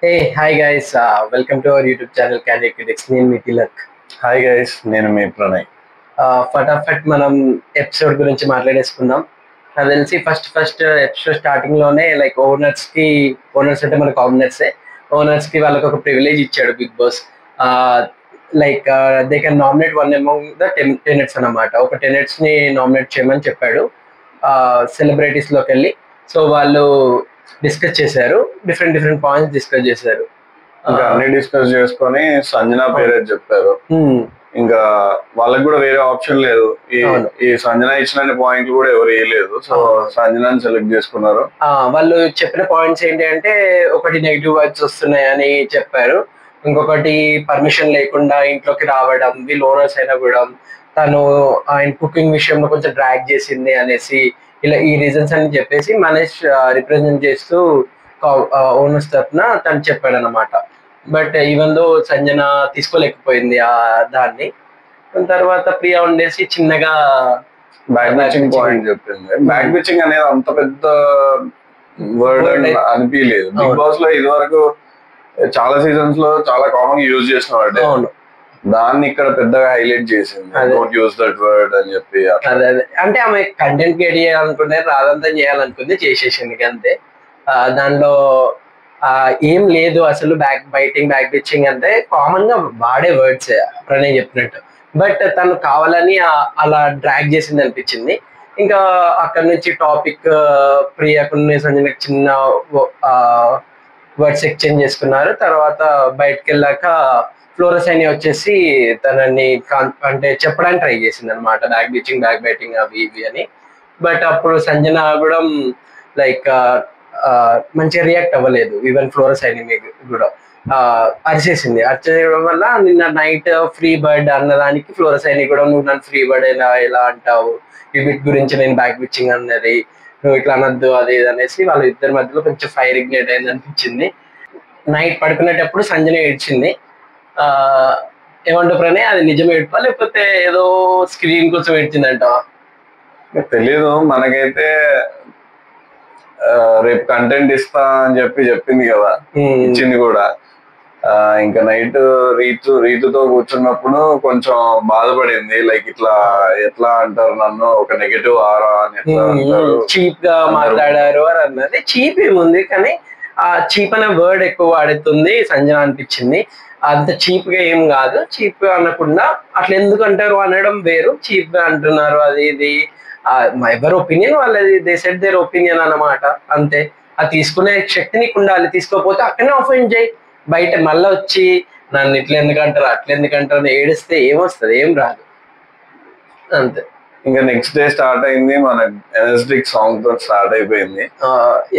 Hey, hi guys. Welcome to our YouTube channel Candid Critics. నేను మీ Tilak. Hi guys, నేను మీ ప్రణయ్. ఫటాఫట్ మనం ఎపిసోడ్ గురించి మాట్లాడేసుకుందాం. నాకు తెలిసి ఫస్ట్ ఎపిసోడ్ స్టార్టింగ్ లోనే లైక్ ఓనర్స్ అంటే మనకు ఓనర్స్ కి వాళ్ళకి ఒక ప్రివిలేజ్ ఇచ్చాడు big boss. Like they can nominate one among the tenants అన్నమాట. ఒక టెనెట్స్ ని నామినేట్ చేయమని చెప్పాడు సెలబ్రిటీస్ లోకి వెళ్ళి. సో వాళ్ళు డిస్కస్ చేశారు, డిఫరెంట్ పాయింట్స్ డిస్కస్ చేశారు. ఇంకా అన్ని డిస్కస్ చేసుకొని సంజన పేరే చెప్పారు. ఇంకా వాళ్ళకి కూడా వేరే ఆప్షన్ లేదు. ఈ సంజన ఇచ్చిన పాయింట్లు కూడా ఎవరు వేయలేదు, సో సంజనాని సెలెక్ట్ చేసుకున్నారు. వాళ్ళు చెప్పిన పాయింట్స్ ఏంటి అంటే, ఒకటి నెగిటివ్ వైబ్స్ వస్తున్నాయని చెప్పారు, ఇంకొకటి పర్మిషన్ లేకుండా ఇంట్లోకి రావడం, వీళ్ళు ఓనర్స్ అయినా కూడా తను ఆయన కుకింగ్ విషయంలో కొంచెం డ్రాగ్ చేసింది అనేసి, ఇలా ఈ రీజన్స్ అని చెప్పేసి మనీష్ రిప్రజెంట్ చేస్తూ ఓనర్స్ తరఫున తను చెప్పాడు అనమాట. బట్ ఈవెన్ దో సంజన తీసుకోలేకపోయింది ఆ దాన్ని. తర్వాత ప్రియా ఉండేసి చిన్నగా బ్యాక్ బిచింగ్ పాయింట్ చెప్పింది. బ్యాక్ బిచింగ్ అనేది అంత పెద్ద వర్డ్ అనిపించలేదు. బిగ్ బాస్ లో ఇది వరకు చాలా సీజన్స్ లో చాలా కామన్ యూజ్ చేసిన వర్డ్, దాన్ని ఇక్కడ పెద్దగా హైలైట్ చేసింది. డోంట్ యూజ్ దట్ వర్డ్ అని చెప్పి. అదే అంటే ఆమె కంటెంట్ క్రియేట్ చేయాలనుకుంటే, రాదంతా చేయాలనుకుంది, చేసేసింది అంతే. దానిలో ఏం లేదు అసలు. బ్యాక్ బిచింగ్ అంటే కామన్ గా వాడే వర్డ్స్ ప్రణయ్ చెప్పినట్టు. బట్ తను కావాలని అలా డ్రాగ్ చేసింది అనిపించింది. ఇంకా అక్కడ నుంచి టాపిక్ ప్రియకుని సంజనకి చిన్న వర్డ్స్ ఎక్స్చేంజ్ చేసుకున్నారు. తర్వాత బయటకు వెళ్ళాక ఫ్లోరసైని వచ్చేసి తనని అంటే చెప్పడానికి ట్రై చేసింది అనమాట, బ్యాక్ బైటింగ్ అవి ఇవి అని. బట్ అప్పుడు సంజన కూడా లైక్ మంచిగా రియాక్ట్ అవ్వలేదు. ఈవెన్ ఫ్లోరసైని కూడా అరిచేసింది. అరిచేయడం వల్ల నిన్న నైట్ ఫ్రీ బర్డ్ అన్నదానికి ఫ్లోరసైని కూడా, నువ్వు నన్ను ఫ్రీ బర్డ్ ఎలా అంటావు, ఈ బిట్ గురించి నేను బ్యాక్ బిచ్చింగ్ అన్నది, నువ్వు ఇట్లా అనొద్దు అది ఇది అనేసి వాళ్ళ ఇద్దరి మధ్యలో కొంచెం ఫైర్ ఇగ్నేట్ అయింది అనిపించింది. నైట్ పడుకునేటప్పుడు సంజన ఏడ్చింది. ఏమంటావు ప్రణయ్, అది నిజం ఏడ్పా లేకపోతే ఏదో స్క్రీన్ కోసం ఏడ్చిందంటావా? తెలీదు. మనకైతే రేపు కంటెంట్ ఇస్తా అని చెప్పింది కదా, ఇచ్చింది కూడా. ఇంకా నైట్ రీతుతో కూర్చున్నప్పుడు కొంచెం బాధపడింది. లైక్ ఇట్లా ఎట్లా అంటారు నన్ను, ఒక నెగటివ్ ఆరా అని చీప్ గా మాట్లాడారు అని అన్నది. చీప్ ఏముంది, కానీ ఆ చీప్ అనే వర్డ్ ఎక్కువ వాడుతుంది సంజన అనిపించింది. అంత చీప్ గా ఏం కాదు. చీప్ గా అనకుండా అట్లా ఎందుకు అంటారు అనడం వేరు, చీప్ గా అంటున్నారు అది ఇది. ఎవరి ఒపీనియన్ వాళ్ళది, దే సెట్ దేర్ ఒపీనియన్ అన్నమాట, అంతే. అది తీసుకునే శక్తి నీకు ఉండాలి. తీసుకోకపోతే అక్కడనే ఆఫెండ్ చేయి. బయట మళ్ళీ వచ్చి నన్ను ఇట్లా ఎందుకంటారు అట్లా ఎందుకంటారు ఏడిస్తే ఏమొస్తుంది, ఏం రాదు, అంతే. ఇంకా నెక్స్ట్ డే స్టార్ట్ అయింది, మన ఎనర్జెటిక్ సాంగ్ తో స్టార్ట్ అయిపోయింది.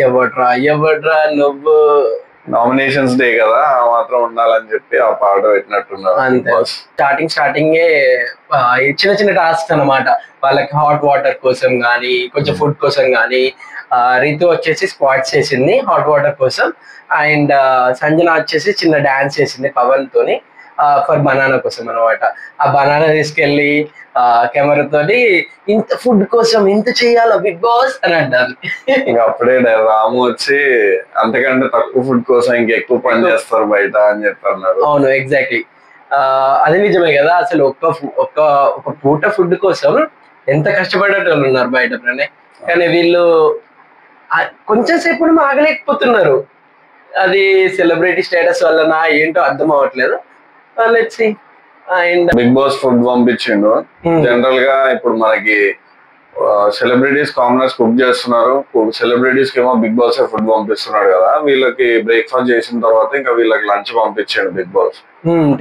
ఎవడ్రా నువ్వు, నామినేషన్స్ డే కదా, ఆ మాత్రం ఉండాలని చెప్పి ఆ పాట పెట్టినట్టున్నారు. అంతే. స్టార్టింగే చిన్న చిన్న టాస్క్ అనమాట. వాళ్ళకి హాట్ వాటర్ కోసం కానీ, కొంచెం ఫుడ్ కోసం కానీ. రితు వచ్చేసి స్క్వాట్స్ చేసింది హాట్ వాటర్ కోసం, అండ్ సంజన వచ్చేసి చిన్న డాన్స్ చేసింది పవన్ తోని ఫర్ బనానా కోసం అనమాట. ఆ బనానా తీసుకెళ్లి కెమెరాతోని ఇంత ఫుడ్ కోసం ఇంత చెయ్యాలా బిగ్ బాస్ అని అంటారు. ఇంకా అప్పుడే రాము వచ్చి అంతకంటే తక్కువ ఫుడ్ కోసం ఇంకా ఎక్కువ పని చేస్తారు బయట అని చెప్పి అన్నారు. అవును, ఎగ్జాక్ట్లీ. అది నిజమే కదా. అసలు ఒక పూట ఫుడ్ కోసం ఎంత కష్టపడేటోళ్ళు ఉన్నారు బయట ప్రణయ్. కానీ వీళ్ళు కొంచెం సేపు ఆగలేకపోతున్నారు. అది సెలబ్రిటీ స్టేటస్ వల్లనా ఏంటో అర్థం అవ్వట్లేదు. Let's see. And Bigg Boss food పంపించిండు. జనరల్ గా ఇప్పుడు మనకి సెలబ్రిటీస్ కామనర్స్ కుక్ చేస్తున్నారు, సెలబ్రిటీస్ కి ఏమో బిగ్ బాస్ ఫుడ్ పంపిస్తున్నాడు కదా. వీళ్ళకి బ్రేక్ఫాస్ట్ చేసిన తర్వాత ఇంకా వీళ్ళకి లంచ్ పంపించాడు బిగ్ బాస్.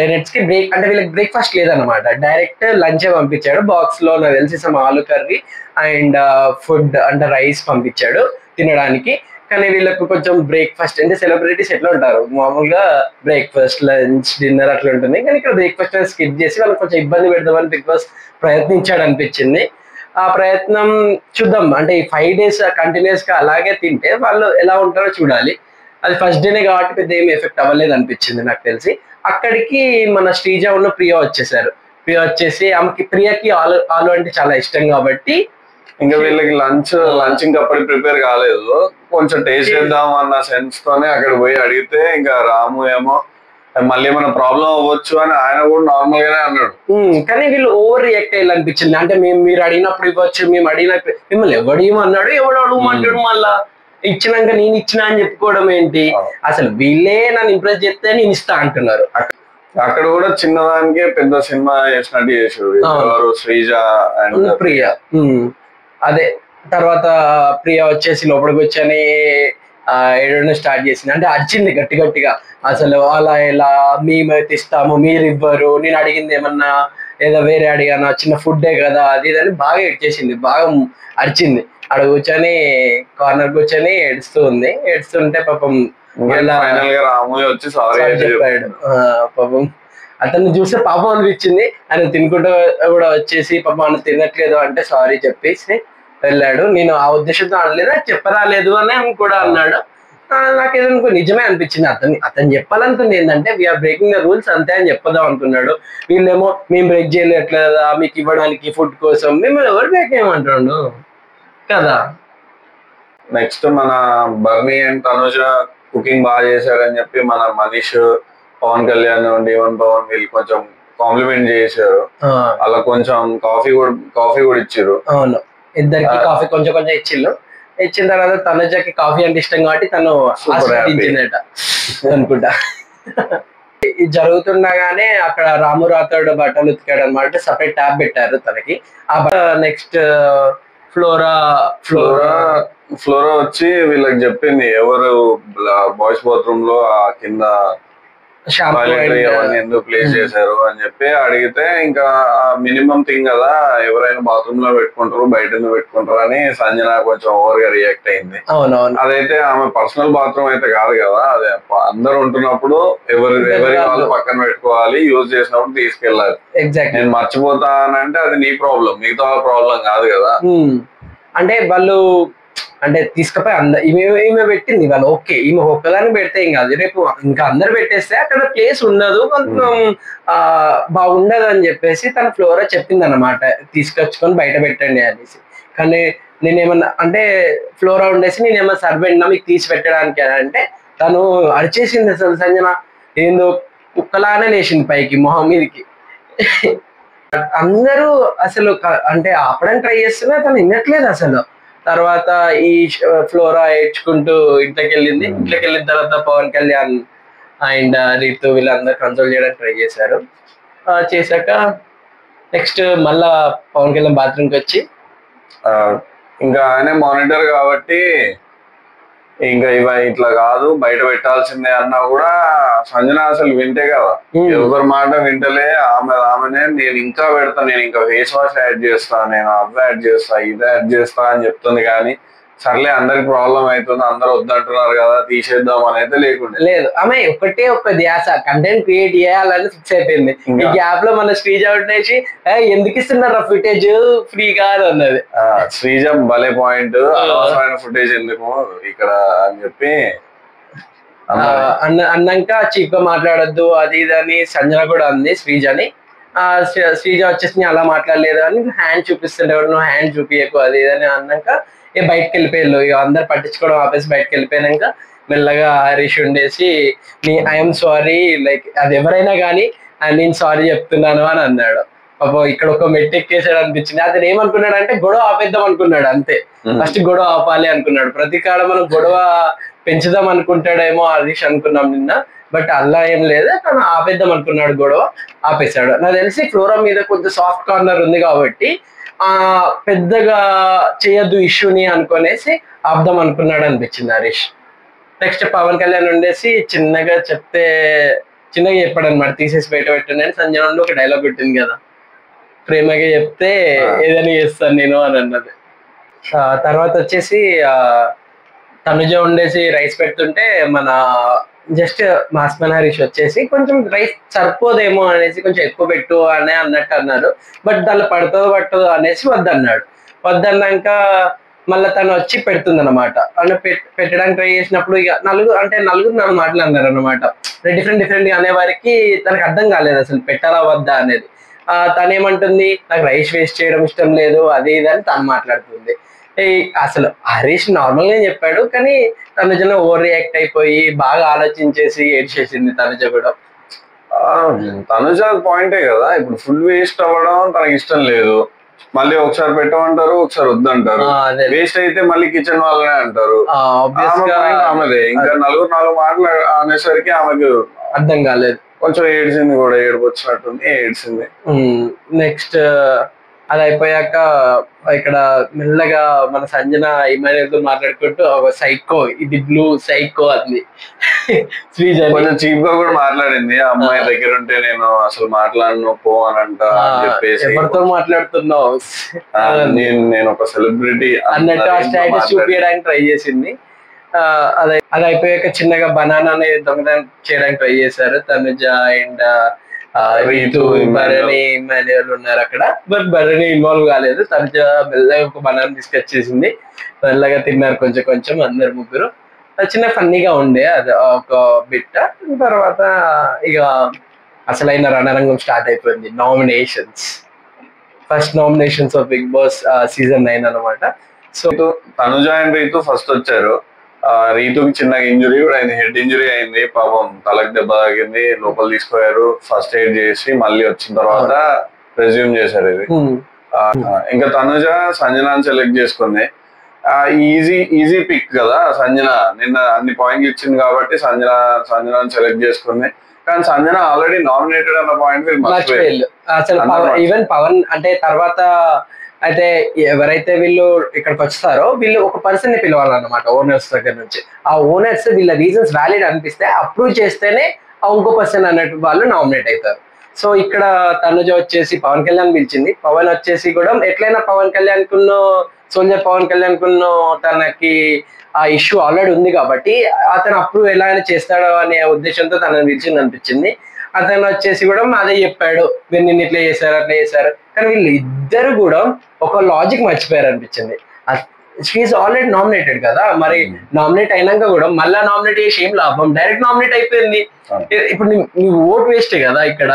10 కి బ్రేక్ అంటే వీళ్ళకి బ్రేక్ఫాస్ట్ లేదన్నమాట, డైరెక్ట్ లంచే పంపించాడు. బాక్స్ లో నాకు తెలిసి సమ్ ఆలు కర్రీ అండ్ ఫుడ్ అంటే రైస్ పంపించాడు తినడానికి. కానీ వీళ్ళకు కొంచెం బ్రేక్ఫాస్ట్ అంటే సెలబ్రిటీస్ ఎట్లా ఉంటారు మామూలుగా బ్రేక్ఫాస్ట్ లంచ్ డిన్నర్ అట్లా ఉంటుంది, కానీ ఇక్కడ బ్రేక్ఫాస్ట్ స్కిప్ చేసి వాళ్ళకి కొంచెం ఇబ్బంది పెడదామని బిగ్ బాస్ ప్రయత్నించాడు అనిపించింది. ఆ ప్రయత్నం చూద్దాం. అంటే ఈ 5 days కంటిన్యూస్ గా అలాగే తింటే వాళ్ళు ఎలా ఉంటారో చూడాలి. అది ఫస్ట్ డేనే కాబట్టి పెద్ద ఏమి ఎఫెక్ట్ అవ్వలేదు అనిపించింది నాకు తెలిసి. అక్కడికి మన శ్రీజ ఉన్న ప్రియ వచ్చేసారు. ప్రియ వచ్చేసి ఆమెకి ప్రియకి ఆలు అంటే చాలా ఇష్టం కాబట్టి ఇంకా వీళ్ళకి లంచ్ ఇంకా అప్పటికి ప్రిపేర్ కాలేదు, కొంచెం టేస్ట్ చేద్దాం అన్న సెన్స్ తోనే అక్కడ పోయి అడిగితే ఇంకా రాము ఏమో మళ్ళీ ఏమైనా ప్రాబ్లం అవ్వచ్చు అని ఆయన కూడా నార్మల్ గానే అన్నాడు. కానీ వీళ్ళు ఓవర్ రియాక్ట్ అయ్యాలనిపించింది. అంటే మీరు అడిగినప్పుడు ఇవ్వచ్చు, మేము అడిగినప్పుడు మిమ్మల్ని ఎవడు ఏమన్నాడు, ఎవడు అడుగుమంటాడు, మళ్ళా ఇచ్చినాక నేను ఇచ్చినా అని చెప్పుకోవడం ఏంటి? అసలు వీళ్ళే నన్ను ఇంప్రెస్ చేస్తే నేను ఇస్తా అంటున్నారు. అక్కడ కూడా చిన్నదానికే పెద్ద సినిమా చేసినట్టు చేసారు శ్రీజ అండ్ ప్రియా. అదే తర్వాత ప్రియా వచ్చేసి లోపలికి వచ్చని ఏడవడం స్టార్ట్ చేసింది. అంటే అరిచింది గట్టి గట్టిగా, అసలు అలా ఎలా మేమైతే ఇస్తాము మీరు ఇవ్వరు, నేను అడిగింది ఏమన్నా ఏదో వేరే అడిగానా, చిన్న ఫుడ్డే కదా అది ఇది అని బాగా ఎడ్చేసింది, బాగా అరిచింది. అక్కడ కూర్చొని కార్నర్ కూర్చొని ఏడుస్తూ ఉంది. ఏడుస్తుంటే పాపం ఫైనల్ గా రాము వచ్చి సారీ చెప్పాడు. పాపం అతన్ని చూస్తే పాపం అనిపించింది. ఆయన తినుకుంటూ కూడా వచ్చేసి పాపం ఆయన తినట్లేదు అంటే సారీ చెప్పేసి వెళ్ళాడు. నేను ఆ ఉద్దేశంతో అనలేదు, చెప్పరాలేదు అని కూడా అన్నాడు. నాకు ఏదనుకో నిజమే అనిపించింది. అతను చెప్పాలనుకుంది ఏంటంటే వీఆర్ బ్రేకింగ్ ద రూల్స్ అంతే అని చెప్పదాం అనుకున్నాడు. వీళ్ళేమో మేము బ్రేక్ చేయలేట్లేదా మీకు ఇవ్వడానికి ఫుడ్ కోసం, మిమ్మల్ని ఎవరు బ్రేక్ చేయమంటాడు కదా. నెక్స్ట్ మన బర్నీ అండ్ తనుజ కుకింగ్ బాగా చేశారని చెప్పి మన మనీష్, పవన్ కళ్యాణ్, డివన్ పవన్ వీళ్ళు కొంచెం కాంప్లిమెంట్ చేశారు. అలా కొంచెం కాఫీ కూడా ఇచ్చారు. అవును, ఇద్దరికి కాఫీ కొంచెం కొంచెం ఇచ్చిళ్ళు. ఇచ్చిన తర్వాత తనుజకి కాఫీ అంటే ఇష్టం కాబట్టి తను ఆస్వాదించిందట అనుకుంటా. ఇది జరుగుతుండగానే అక్కడ రాము రాథోడ్ బట్టలు ఉతికాడు అనమాట. సపరేట్ ట్యాబ్ పెట్టారు తనకి. ఆ నెక్స్ట్ ఫ్లోరా వచ్చి వీళ్ళకి చెప్పింది ఎవరు బాయ్స్ బాత్రూమ్ లో ఆ కింద అవన్నీ ఎందుకు ప్లేస్ చేశారు అని చెప్పి అడిగితే, ఇంకా మినిమం థింగ్ కదా ఎవరైనా బాత్రూమ్ లో పెట్టుకుంటారు బయట ఎందుకు పెట్టుకుంటారు అని సంజన కొంచెం ఓవర్ గా రియాక్ట్ అయింది. అదైతే ఆమె పర్సనల్ బాత్రూమ్ అయితే కాదు కదా, అదే అందరు ఉంటున్నప్పుడు ఎవరి వాళ్ళు పక్కన పెట్టుకోవాలి, యూజ్ చేసినప్పుడు తీసుకెళ్ళాలి. నేను మర్చిపోతానంటే అది నీ ప్రాబ్లం, మిగతా ప్రాబ్లం కాదు కదా. అంటే వాళ్ళు అంటే తీసుకుపోయి ఈమె పెట్టింది వాళ్ళు, ఓకే ఈమె ఒక్కదాన్ని పెడితే ఏం కాదు, రేపు ఇంకా అందరు పెట్టేస్తే అక్కడ ప్లేస్ ఉండదు, కొంచెం బాగుండదు అని చెప్పేసి తన ఫ్లోరా చెప్పింది అనమాట, తీసుకొచ్చుకొని బయట పెట్టండి అనేసి. కానీ నేనేమన్నా అంటే ఫ్లోరా ఉండేసి నేనేమన్నా సర్వెంట్నా మీకు తీసి పెట్టడానికి అంటే తను అరిచేసింది. అసలు సంజన ఏందో కుక్కలానే లేచింది పైకి మొహం మీదకి. అందరూ అసలు అంటే ఆపడానికి ట్రై చేస్తున్నా తను వినట్లేదు అసలు. తర్వాత ఈ ఫ్లోరా ఏడ్చుకుంటూ ఇంట్లోకి వెళ్ళింది. ఇంట్లోకి వెళ్ళిన తర్వాత పవన్ కళ్యాణ్ అండ్ రీతు వీళ్ళందరూ కంట్రోల్ చేయడానికి ట్రై చేశారు. చేశాక నెక్స్ట్ మళ్ళా పవన్ కళ్యాణ్ బాత్రూమ్కి వచ్చి ఇంకా ఆయనే మానిటర్ కాబట్టి ఇంకా ఇట్లా కాదు బయట పెట్టాల్సిందే అన్నా కూడా సంజన అసలు వింటే కదా, ఎవరి మాట వింటలే. ఆమెనే నేను ఇంకా పెడతా, నేను ఇంకా ఫేస్ వాష్ యాడ్ చేస్తా, నేను అవి యాడ్ చేస్తా, ఇది యాడ్ చేస్తా అని చెప్తుంది. కానీ సర్లే అందరికి ప్రాబ్లం అవుతుంది, అందరు వద్దంటున్నారు కదా తీసేద్దాం అని అయితే లేదు. ఆమె ఒకటే ఒక ధ్యాస కంటెంట్ క్రియేట్ చేయాలని ఫిక్స్ అయిపోయింది. ఈ గ్యాప్ లో మన శ్రీజ ఉండేసి ఎందుకు ఇస్తున్నారు ఫుటేజ్ ఫ్రీ కాదు అన్నది. శ్రీజ భలే పాయింట్, అనవసరమైన ఫుటేజ్ ఎందుకు ఇక్కడ అని చెప్పి అన్నాక చీప్ గా మాట్లాడొద్దు అది ఇది అని సంజన కూడా అంది శ్రీజని. శ్రీజ వచ్చేసి అలా మాట్లాడలేదు అని హ్యాండ్ చూపిస్తుంటే నువ్వు హ్యాండ్ చూపించకు అది ఇది అని అన్నాక బయటకు వెళ్ళిపోయారు. ఇక అందరు పట్టించుకోవడం ఆపేసి బయటకు వెళ్ళిపోయినాక మెల్లగా హరీష్ ఉండేసి ఐఎమ్ సారీ, లైక్ అది ఎవరైనా కానీ నేను సారీ చెప్తున్నాను అని అన్నాడు. పాపం ఇక్కడ ఒక మెట్టు ఎక్కేసాడు అనిపించింది. అతను ఏమనుకున్నాడు అంటే గొడవ ఆపేద్దాం అనుకున్నాడు అంతే. ఫస్ట్ గొడవ ఆపాలి అనుకున్నాడు. ప్రతి కాడ మనం గొడవ పెంచుదాం అనుకుంటాడేమో హరీష్ అనుకున్నాం నిన్న, బట్ అలా ఏం లేదు, తను ఆపేద్దాం అనుకున్నాడు, గొడవ ఆపేశాడు. నాకు తెలిసి ఫ్లోరా మీద కొంచెం సాఫ్ట్ కార్నర్ ఉంది కాబట్టి పెద్దగా చేయొద్దు ఇష్యూని అనుకునేసి ఆపుదాం అనుకున్నాడు అనిపించింది హరీష్. నెక్స్ట్ పవన్ కళ్యాణ్ ఉండేసి చిన్నగా చెప్పాడు అనమాట, తీసేసి బయట పెట్టండి అని. సంజయ్ నుండి ఒక డైలాగ్ పెట్టింది కదా, ప్రేమగా చెప్తే ఏదైనా చేస్తాను నేను అని అన్నది. తర్వాత వచ్చేసి తనుజ ఉండేసి రైస్ పెడుతుంటే మన జస్ట్ మాస్మన్ హరీష్ వచ్చేసి కొంచెం రైస్ సరిపోదేమో అనేసి కొంచెం ఎక్కువ పెట్టు అని అన్నట్టు అన్నారు. బట్ దానిలో పట్టదు అనేసి వద్దన్నాక మళ్ళీ తను వచ్చి పెడుతుంది అనమాట. అని పెట్టడానికి ట్రై చేసినప్పుడు ఇక నలుగురు నాలుగు మాటలు అన్నారు అనమాట. డిఫరెంట్ అనేవారికి తనకు అర్థం కాలేదు అసలు పెట్టాలా వద్దా అనేది. తనేమంటుంది నాకు రైస్ వేస్ట్ చేయడం ఇష్టం లేదు అది ఇది అని తను మాట్లాడుతుంది. అసలు హరీష్ నార్మల్ గా చెప్పాడు కానీ తనుజ ఓవర్ రియాక్ట్ అయిపోయి బాగా ఆలోచించేసి ఏడ్చేసింది తనుజ కూడా. తనుజ పాయింటే కదా, ఇప్పుడు ఫుడ్ వేస్ట్ అవ్వడం తనకి ఇష్టం లేదు, మళ్ళీ ఒకసారి పెట్టమంటారు ఒకసారి వద్దంటారు, వేస్ట్ అయితే మళ్ళీ కిచెన్ వాళ్ళనే అంటారు. ఆమెదే ఇంకా నలుగురు నాలుగు మాటలు అనేసరికి ఆమెకు అర్థం కాలేదు, కొంచెం ఏడ్చింది కూడా, ఏడుపు వచ్చినట్టుంది, ఏడ్చింది. నెక్స్ట్ అది అయిపోయాక ఇక్కడ మెల్లగా మన సంజన ఇమాన్యుయల్తో మాట్లాడుకుంటూ ఒక సైకో, ఇది బ్లూ సైకో అంది. శ్రీజ కొంచెం చీప్ గా కూడా మాట్లాడింది, అమ్మాయి దగ్గర ఉంటే నేను అసలు మాట్లాడను పో అని అంట అని చెప్పేసి, ఎవరితో మాట్లాడుతున్నావు నేను ఒక సెలబ్రిటీ అన్నట్టు ఆ స్టేటస్ చూపించడానికి ట్రై చేసింది. అది అయిపోయాక చిన్నగా బనానాని దొంగతనం చేయడానికి ట్రై చేశారు తనుజ అండ్ రీతు, భరణి, ఇమాన్యుయల్ ఉన్నారు అక్కడ. బట్ భరణి ఇన్వాల్వ్ కాలేదు, తనుజ మెల్లగా ఒక బనానా తీసుకొచ్చేసింది, మెల్లగా తిన్నారు కొంచెం కొంచెం అందరు ముగ్గురు. చిన్న ఫన్నీగా ఉండే అది ఒక బిట్. తర్వాత ఇక అసలైన రణరంగం స్టార్ట్ అయిపోయింది, nominations. First nominations of big boss season 9 అనమాట. So Tanuja and Rithu first వచ్చారు. రీతుకి చిన్న ఇంజురీ కూడా అయింది, హెడ్ ఇంజురీ అయింది, పాపం తలకు దెబ్బ తాగింది, లోపల తీసుకుపోయారు, ఫస్ట్ ఎయిడ్ చేసి మళ్ళీ వచ్చిన తర్వాత రెజ్యూమ్ చేశారు ఇది. ఇంకా తనుజ సంజనాన్ని సెలెక్ట్ చేసుకుంది. ఈజీ పిక్ కదా సంజన, నిన్న అన్ని పాయింట్లు ఇచ్చింది కాబట్టి సంజనాన్ని సెలెక్ట్ చేసుకుంది. కానీ సంజన ఆల్రెడీ నామినేటెడ్ అన్న పాయింట్ అసలు ఈవెన్ పవన్ అంటే తర్వాత అయితే ఎవరైతే వీళ్ళు ఇక్కడికి వస్తారో వీళ్ళు ఒక పర్సన్ ని పిలవాలన్నమాట ఓనర్స్ దగ్గర నుంచి. ఆ ఓనర్స్ వీళ్ళ రీజన్స్ వ్యాలిడ్ అనిపిస్తే అప్రూవ్ చేస్తేనే ఆ ఇంకో పర్సన్ అన్నట్టు వాళ్ళు నామినేట్ అవుతారు. సో ఇక్కడ తనుజ వచ్చేసి పవన్ కళ్యాణ్ పిలిచింది, పవన్ వచ్చేసి కూడా ఎట్లయినా పవన్ కళ్యాణ్ కున్న సోల్జర్ పవన్ కళ్యాణ్ కున్న తనకి ఆ ఇష్యూ ఆల్రెడీ ఉంది కాబట్టి అతను అప్రూవ్ ఎలా అయినా చేస్తాడో అనే ఉద్దేశంతో తనని పిలిచింది అనిపించింది. అతను వచ్చేసి కూడా అదే చెప్పాడు, మీరు నిన్ను ఇట్లా చేశారు అట్లా చేశారు. కానీ వీళ్ళు ఇద్దరు కూడా ఒక లాజిక్ మర్చిపోయారు అనిపించింది. షీఈస్ ఆల్రెడీ నామినేటెడ్ కదా, మరి నామినేట్ అయినాక కూడా మళ్ళా నామినేట్ చేసి ఏం లాభం, డైరెక్ట్ నామినేట్ అయిపోయింది, ఇప్పుడు నీ ఓట్ వేస్టే కదా ఇక్కడ.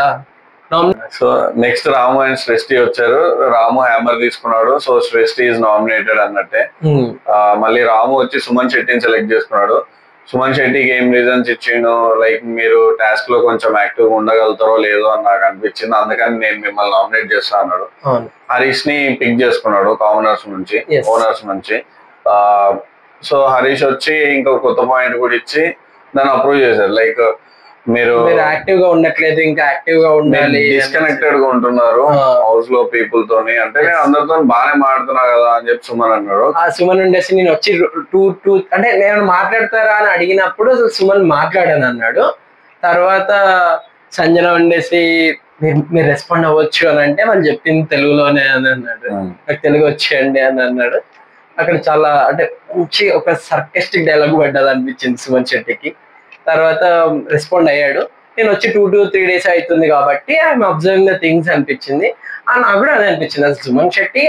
సో నెక్స్ట్ రాము అండ్ సృష్టి వచ్చారు, రాము హ్యామర్ తీసుకున్నాడు, సో సృష్టి ఈజ్ నామినేటెడ్ అన్నట్టే. మళ్ళీ రాము వచ్చి సుమన్ శెట్టిని సెలెక్ట్ చేసుకున్నాడు. సుమన్ శెట్టికి ఏం రీజన్స్ ఇచ్చిండు, లైక్ మీరు టాస్క్ లో కొంచెం యాక్టివ్ గా ఉండగలుగుతారో లేదో అని నాకు అనిపించింది, అందుకని నేను మిమ్మల్ని నామినేట్ చేస్తా అన్నాడు. హరీష్ ని పిక్ చేసుకున్నాడు కామనర్స్ నుంచి, ఓనర్స్ నుంచి. సో హరీష్ వచ్చి ఇంకో కొత్త పాయింట్ కూడా ఇచ్చి దాన్ని అప్రూవ్ చేశారు, లైక్ మీరు యాక్టివ్ గా ఉండట్లేదు, ఇంకా యాక్టివ్ గా ఉండాలి, డిస్కనెక్టెడ్ గా ఉంటున్నారు హౌస్ లో పీపుల్ తోని, అంటే నేను అందరితో బాగానే మాట్లాడుతున్నా కదా అని చెప్పి సుమన్ అన్నాడు. సుమన్ ఉండేసి నేను వచ్చి అంటే నేను మాట్లాడతారా అని అడిగినప్పుడు సుమన్ మాట్లాడాను అన్నాడు. తర్వాత సంజన ఉండేసి మీరు రెస్పాండ్ అవ్వచ్చు అని అంటే వాళ్ళు చెప్పింది తెలుగులోనే అని అన్నాడు, నాకు తెలుగు వచ్చేయండి అని అన్నాడు. అక్కడ చాలా అంటే మంచి ఒక సర్కాస్టిక్ డైలాగ్ పడ్డది అనిపించింది సుమన్ శెట్టికి. తర్వాత రెస్పాండ్ అయ్యాడు, నేను వచ్చి 2 to 3 days అవుతుంది కాబట్టి ఐఎమ్ అబ్జర్వింగ్ ద థింగ్స్ అనిపించింది. నాకు కూడా అదే అనిపించింది, అసలు సుమన్ శెట్టి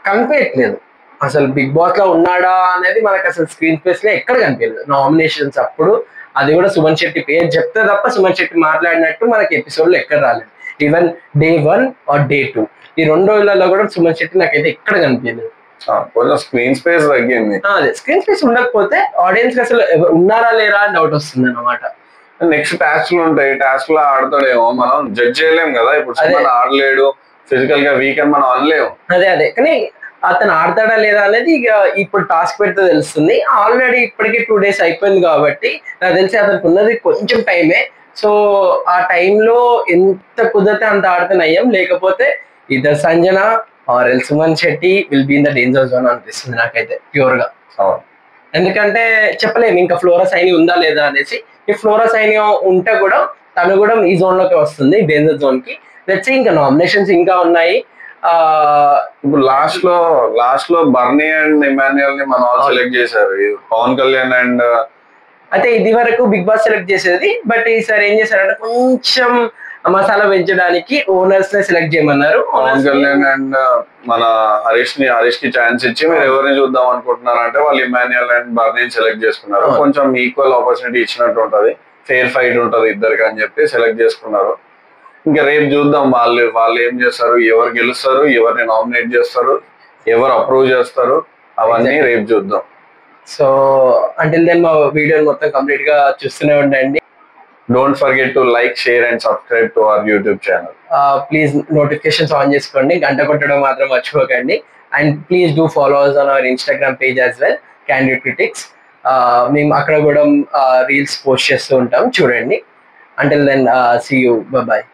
కనిపించట్లేదు, అసలు బిగ్ బాస్ లో ఉన్నాడా అనేది మనకు అసలు స్క్రీన్ స్పేస్ లో ఎక్కడ కనిపించలేదు. నామినేషన్స్ అప్పుడు అది కూడా సుమన్ శెట్టి పేరు చెప్తే తప్ప సుమన్ శెట్టి మాట్లాడినట్టు మనకి ఎపిసోడ్ లో ఎక్కడ రాలేదు. ఈవెన్ Day 1 or Day 2 ఈ 2 రోజులలో కూడా సుమన్ శెట్టి నాకైతే ఎక్కడ కనిపించలేదు. స్క్రీన్ స్పేస్ తగ్గింది, అదే స్క్రీన్ స్పేస్ ఉండకపోతే ఆడియన్స్ కి అసలు ఉన్నారా లేరా అని డౌట్ వస్తుంది అన్నమాట. నెక్స్ట్ టాస్క్ లు ఉంటాయి, టాస్క్ లో ఆడతాడేమో మనం జడ్జ్ చేయలేము కదా, ఇప్పుడు సుమన్ ఆడలేడు, ఫిజికల్ గా వీక్ అని మనం అనలేము. అదే కానీ అతను ఆడతాడా లేదా అనేది ఇక ఇప్పుడు టాస్క్ పెడితే తెలుస్తుంది. ఆల్రెడీ ఇప్పటికీ 2 days అయిపోయింది కాబట్టి నాకు తెలిసి అతనికి ఉన్నది కొంచెం టైమే. సో ఆ టైంలో ఎంత కుదిరితే అంత ఆడితే నయ్యం, లేకపోతే ఇద్దరు సంజన ఆర్ ఎల్ Suman Shetty will be in the danger zone అనిపిస్తుంది నాకైతే ప్యూర్ గా. ఎందుకంటే చెప్పలేము ఇంకా ఫ్లోరా సైని ఉందా లేదా అనేసి. ఈ ఫ్లోరా సైని ఉంటే కూడా తను కూడా ఈ జోన్ లోకి వస్తుంది, డేంజర్ జోన్ కి. లెట్స్ ఇంకా నామినేషన్స్ ఇంకా ఉన్నాయి. ఇప్పుడు లాస్ట్ లో బర్నీ అండ్ ఇమాన్యుయల్ ని మనం సెలెక్ట్ చేశారు, పవన్ కళ్యాణ్ అండ్ అయితే ఇది వరకు బిగ్ బాస్ సెలెక్ట్ చేసేది, బట్ ఈసారి ఏం చేశారంటే కొంచెం మసాలా పెంచడానికి ఓనర్స్ ని సెలెక్ట్ చేయమన్నారు. పవన్ కళ్యాణ్ అండ్ మన హరీష్ కి ఛాన్స్ ఇచ్చి మీరు ఎవరిని చూద్దాం అనుకుంటున్నారు అంటే వాళ్ళు ఇమాన్యుయల్ అండ్ బర్నీ సెలెక్ట్ చేసుకున్నారు. కొంచెం ఈక్వల్ ఆపర్చునిటీ ఇచ్చినట్టు ఉంటది, ఫెయిర్ ఫైట్ ఉంటది ఇద్దరికి అని చెప్పి సెలెక్ట్ చేసుకున్నారు. ఇంకా రేపు చూద్దాం వాళ్ళు ఏం చేస్తారు, ఎవరు గెలుస్తారు, ఎవరిని నామినేట్ చేస్తారు, ఎవరు అప్రూవ్ చేస్తారు, అవన్నీ రేపు చూద్దాం. సో అంటిల్ దెన్ మా వీడియో మొత్తం కంప్లీట్ గా చూస్తూనే ఉండండి. Don't forget to like, share and subscribe to our YouTube channel. Please notifications on చేసుకోండి, గంట కొట్టడం మాత్రం మర్చిపోకండి. And please do follow us on our Instagram page as well, candid critics. మేము అక్కడ కూడా రీల్స్ పోస్ట్ చేస్తూ ఉంటాం, చూడండి. Until then see you, bye.